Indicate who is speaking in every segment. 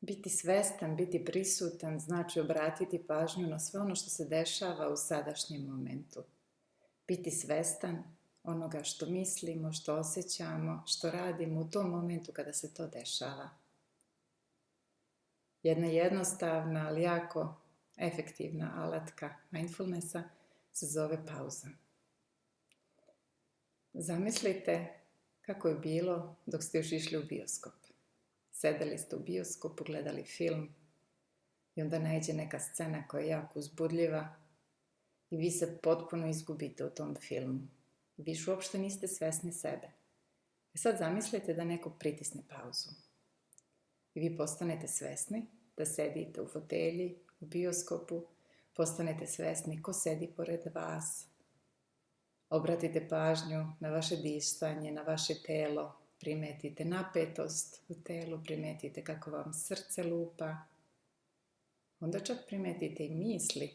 Speaker 1: Biti svestan, biti prisutan, znači obratiti pažnju na sve ono što se dešava u sadašnjem momentu. Biti svestan onoga što mislimo, što osjećamo, što radimo u tom momentu kada se to dešava. Jedna jednostavna, ali jako efektivna alatka mindfulnessa se zove pauza. Zamislite kako je bilo dok ste još išli u bioskop. Sedeli ste u bioskopu, gledali film i onda naiđe neka scena koja je jako uzbudljiva i vi se potpuno izgubite u tom filmu. Vi još uopšte niste svesni sebe. I sad zamislite da neko pritisne pauzu. I vi postanete svesni da sedite u fotelji, u bioskopu, postanete svesni ko sedi pored vas, obratite pažnju na vaše disanje, na vaše telo, primetite napetost u telu, primetite kako vam srce lupa, onda čak primetite i misli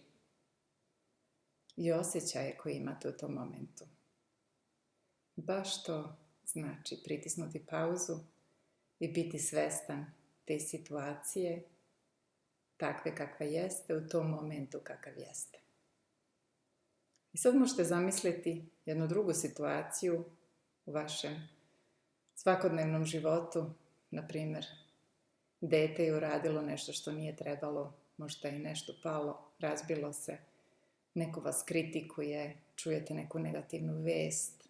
Speaker 1: i osjećaje koje imate u tom momentu. Baš to znači pritisnuti pauzu i biti svestan te situacije, takve kakva jeste, u tom momentu kakav jeste. I sad možete zamisliti jednu drugu situaciju u vašem svakodnevnom životu, na primjer, dete je uradilo nešto što nije trebalo, možda je nešto palo, razbilo se, neko vas kritikuje, čujete neku negativnu vest.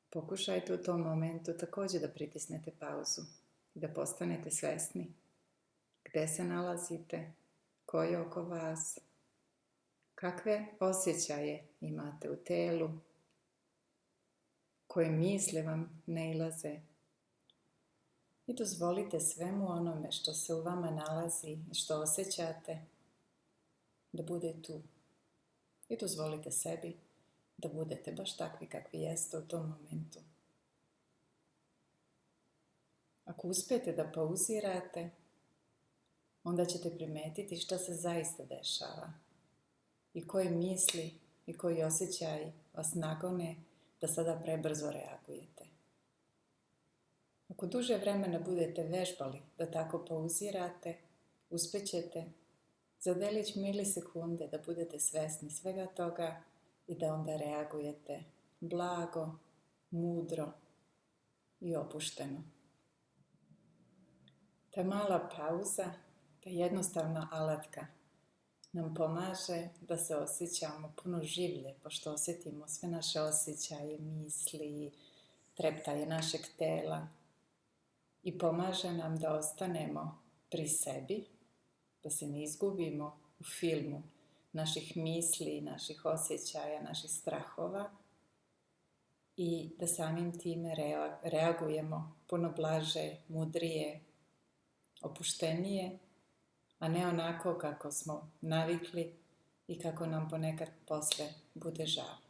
Speaker 1: Pokušajte u tom momentu također da pritisnete pauzu, da postanete svesni gde se nalazite, ko je oko vas, kakve osjećaje imate u telu, koje misli vam nailaze. I dozvolite svemu onome što se u vama nalazi i što osjećate da bude tu. I dozvolite sebi da budete baš takvi kakvi jeste u tom momentu. Ako uspijete da pauzirate, onda ćete primetiti šta se zaista dešava i koje misli i koji osjećaji vas nagone da sada prebrzo reagujete. Ako duže vremena budete vežbali da tako pauzirate, uspjećete za delić milisekunde da budete svesni svega toga i da onda reagujete blago, mudro i opušteno. Ta mala pauza, ta jednostavna alatka nam pomaže da se osjećamo puno življe, pošto osjetimo sve naše osjećaje, misli, treptaje našeg tela i pomaže nam da ostanemo pri sebi, da se ne izgubimo u filmu naših misli, naših osjećaja, naših strahova i da samim time reagujemo puno blaže, mudrije, opuštenije, a ne onako kako smo navikli i kako nam ponekad posle bude žao.